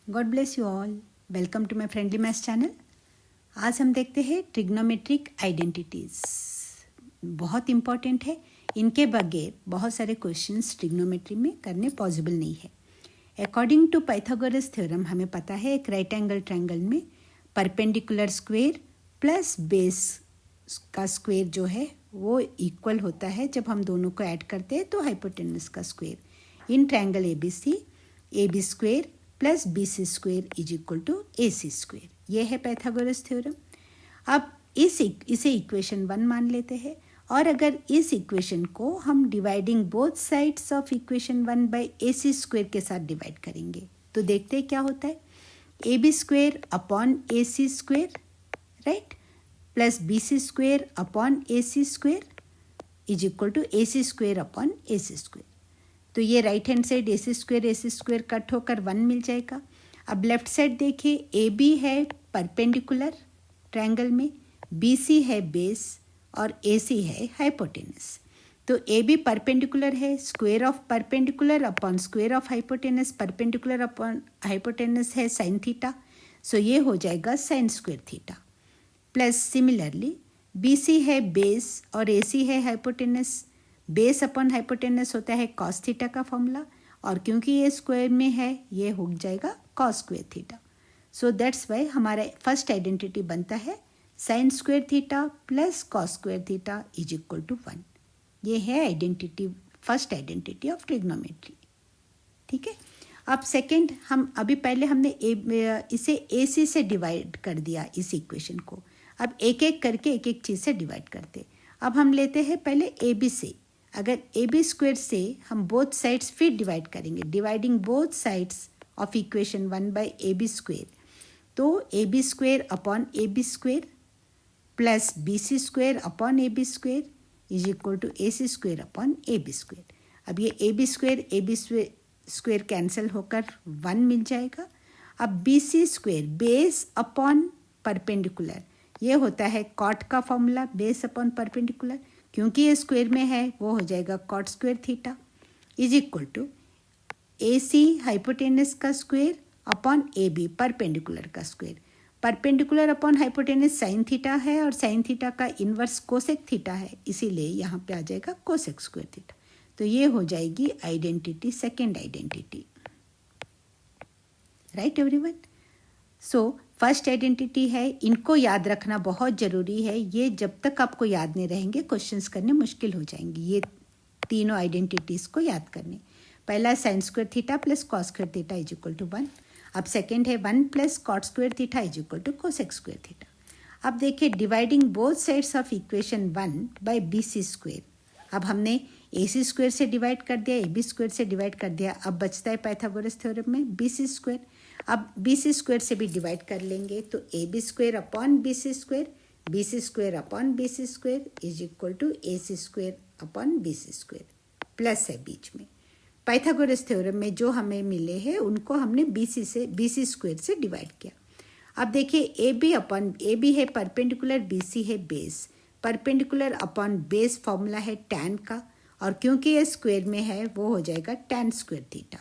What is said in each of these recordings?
God bless you all. Welcome to my friendly maths channel. आज हम देखते हैं ट्रिग्नोमेट्रिक आइडेंटिटीज़। बहुत इंपॉर्टेंट है, इनके बगैर बहुत सारे क्वेश्चंस ट्रिग्नोमेट्री में करने पॉसिबल नहीं है। अकॉर्डिंग टू पाइथागोरस थ्योरम हमें पता है एक राइट एंगल ट्रायंगल में परपेंडिकुलर स्क्वायर प्लस बेस का स्क्वायर जो है वो इक्वल होता है। जब हम दोनों को ऐड करते हैं तो हाइपोटेनस का square in triangle A B square plus B C square is equal to A C square. ये है पाइथागोरस थ्योरम। अब इसे इक्वेशन 1 मान लेते हैं, और अगर इस इक्वेशन को हम dividing both sides of equation 1 by A C square के साथ डिवाइड करेंगे तो देखते हैं क्या होता है। A B square upon A C square, right, plus B C square upon A C square is equal to A C square upon A C square. तो ये right hand side A C square cut होकर 1 मिल जाएगा। अब left side देखिए, A B है perpendicular triangle में, B C है बेस और ए सी है हाइपोटेनस। तो ए बी परपेंडिकुलर है, square of perpendicular upon square of hypotenuse, perpendicular upon hypotenuse है साइन थीटा, सो ये हो जाएगा sine square theta. Plus similarly B C है बेस और ए सी है हाइपोटेनस, बेस अपॉन हाइपोटेनस होता है कॉस थीटा का फॉर्मूला, और क्योंकि ये स्क्वायर में है ये हो जाएगा cos square theta. So that's why हमारा फर्स्ट आइडेंटिटी बनता है sine square theta plus cos square theta is equal to 1। ये है identity, first identity of trigonometry. ठीक है। अब सेकेंड, हम अभी पहले हमने इसे ए सी से डिवाइड कर दिया इस इक्वेशन को। अब एक एक करके एक एक चीज़ से डिवाइड करते। अब हम लेते हैं पहले ए बी से। अगर ए बी स्क्वायर से हम बोथ साइड्स फिर डिवाइड करेंगे, dividing both sides of equation 1 by A B square, तो A B square upon A B square plus B C square upon A B square is equal to A C square upon A B square. अब ये ए B square cancel होकर 1 मिल जाएगा। अब B C square base upon perpendicular, ये होता है cot का फॉर्मूला, बेस अपॉन परपेंडिकुलर, क्योंकि ये स्क्वायर में है वो हो जाएगा cot square theta is equal to A C hypotenuse का square upon A B perpendicular का square. Perpendicular upon hypotenuse sine theta है और साइन थीटा का इन्वर्स कोसेक थीटा है, इसीलिए यहाँ पे आ जाएगा कोसेक स्क्वायर थीटा। तो ये हो जाएगी identity, second identity. Right everyone. So first identity है, इनको याद रखना बहुत ज़रूरी है। ये जब तक आपको याद नहीं रहेंगे क्वेश्चंस करने मुश्किल हो जाएंगे, ये तीनों आइडेंटिटीज़ को याद करने। पहला sine square theta plus cos square theta is equal to 1। अब सेकेंड है 1 plus cot square theta is equal to cosec square theta. अब देखिए dividing both sides of equation 1 by B C square. अब हमने ए सी स्क्वायर से divide कर दिया, A B square से डिवाइड कर दिया, अब बचता है पाइथागोरस थ्योरम में बी सी स्क्वायर। अब बी सी स्क्वायर से भी डिवाइड कर लेंगे तो A B square upon B C square upon B C square is equal to A C square upon B C square, plus है बीच में। पाइथागोरस थ्योरम में जो हमें मिले हैं उनको हमने बी सी स्क्वायर से डिवाइड किया। अब देखिए ए बी है परपेंडिकुलर, बी सी है base, perpendicular upon base formula है टैन का, और क्योंकि ये स्क्वायर में है वो हो जाएगा tan square theta,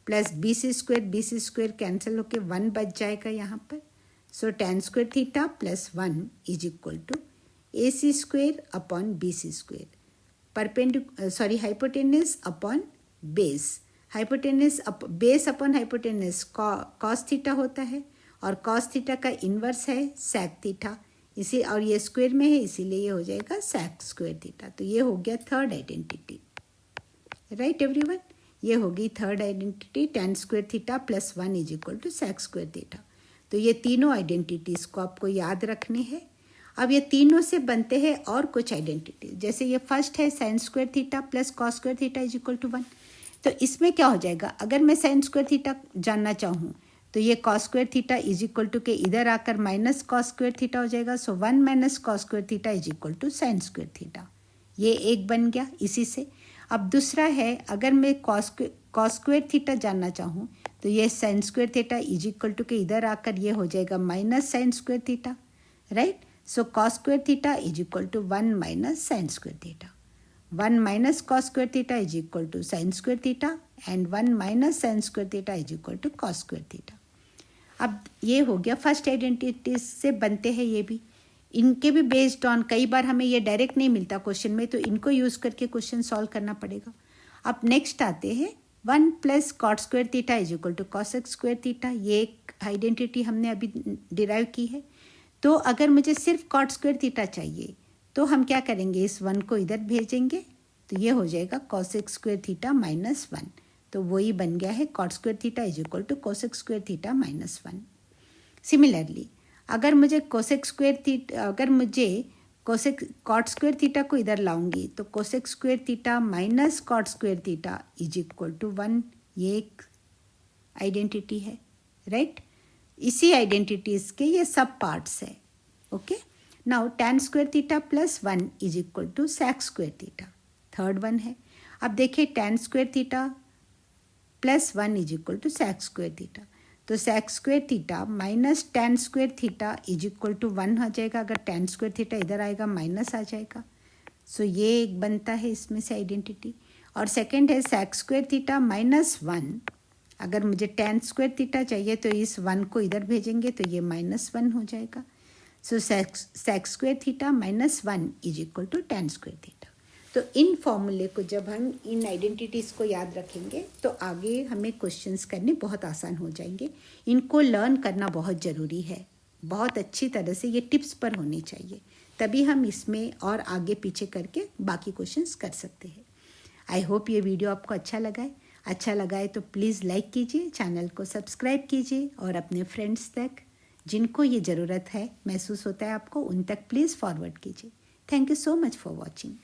plus B C square cancel होके 1 बच जाएगा यहाँ पर। So tan square theta plus 1 is equal to A C square upon B C square, hypotenuse upon base, base upon hypotenuse cos theta होता है, और cos theta का inverse है सैक थीटा, इसी और ये स्क्वायर में है इसीलिए ये हो जाएगा सैक स्क्वायर थीटा। तो ये हो गया थर्ड आइडेंटिटी। राइट एवरीवन, ये होगी third identity, tan square theta plus 1 is equal to sec square theta. तो ये तीनों आइडेंटिटीज़ को आपको याद रखने हैं। अब ये तीनों से बनते हैं और कुछ आइडेंटिटी, जैसे ये फर्स्ट है sine square theta plus cos square theta is equal to 1। तो इसमें क्या हो जाएगा, अगर मैं साइन स्क्वायर थीटा जानना चाहूँ तो ये cos square theta is equal to के इधर आकर माइनस कॉस स्क्वायर थीटा हो जाएगा। So 1 minus cos square theta is equal to sine square theta, ये एक बन गया इसी से। अब दूसरा है, अगर मैं कॉस स्क्वायर थीटा जानना चाहूँ तो ये sine square theta is equal to के इधर आकर ये हो जाएगा minus sine square theta, right. So cos square theta is equal to 1 minus sine square theta, 1 minus cos square theta is equal to sine square theta, and 1 minus sine square theta is equal to cos square theta. अब ये हो गया first identities से बनते हैं ये भी, इनके भी बेस्ड ऑन, कई बार हमें ये डायरेक्ट नहीं मिलता क्वेश्चन में, तो इनको यूज़ करके क्वेश्चन सॉल्व करना पड़ेगा। अब नेक्स्ट आते हैं 1 plus cot square theta is equal to cosec square theta. ये एक आइडेंटिटी हमने अभी डिराइव की है। तो अगर मुझे सिर्फ कॉट स्क्वायर थीटा चाहिए तो हम क्या करेंगे, इस 1 को इधर भेजेंगे तो ये हो जाएगा कॉसेक स्क्वायर थीटा माइनस 1। तो वही बन गया है cot square theta is equal to cosec square theta minus 1। Similarly अगर मुझे कोसेक स्क्वायर थीटा, अगर मुझे कोसेक कॉट स्क्वायर थीटा को इधर लाऊंगी तो cosec square theta minus cot square theta is equal to 1। ये एक आइडेंटिटी है, राइट। इसी आइडेंटिटीज के ये सब पार्ट्स है। Okay, now tan square theta plus 1 is equal to sec square theta, third one है। अब देखिए tan square theta plus 1 is equal to sec square theta, तो sec square theta minus tan square theta is equal to 1 हो जाएगा। अगर tan square theta इधर आएगा minus आ जाएगा। सो ये एक बनता है इसमें से आइडेंटिटी। और सेकेंड है sec स्क्वायर थीटा माइनस 1। अगर मुझे tan स्क्वायर थीटा चाहिए तो इस 1 को इधर भेजेंगे तो ये माइनस 1 हो जाएगा। So sec square theta minus 1 is equal to tan square theta. तो इन फॉर्मूले को जब हम इन आइडेंटिटीज़ को याद रखेंगे तो आगे हमें क्वेश्चंस करने बहुत आसान हो जाएंगे। इनको लर्न करना बहुत ज़रूरी है, बहुत अच्छी तरह से ये टिप्स पर होने चाहिए, तभी हम इसमें और आगे पीछे करके बाकी क्वेश्चंस कर सकते हैं। आई होप ये वीडियो आपको अच्छा लगा है तो प्लीज़ लाइक कीजिए, चैनल को सब्सक्राइब कीजिए और अपने फ्रेंड्स तक जिनको ये ज़रूरत है, महसूस होता है आपको, उन तक प्लीज़ फॉरवर्ड कीजिए। Thank you so much for watching.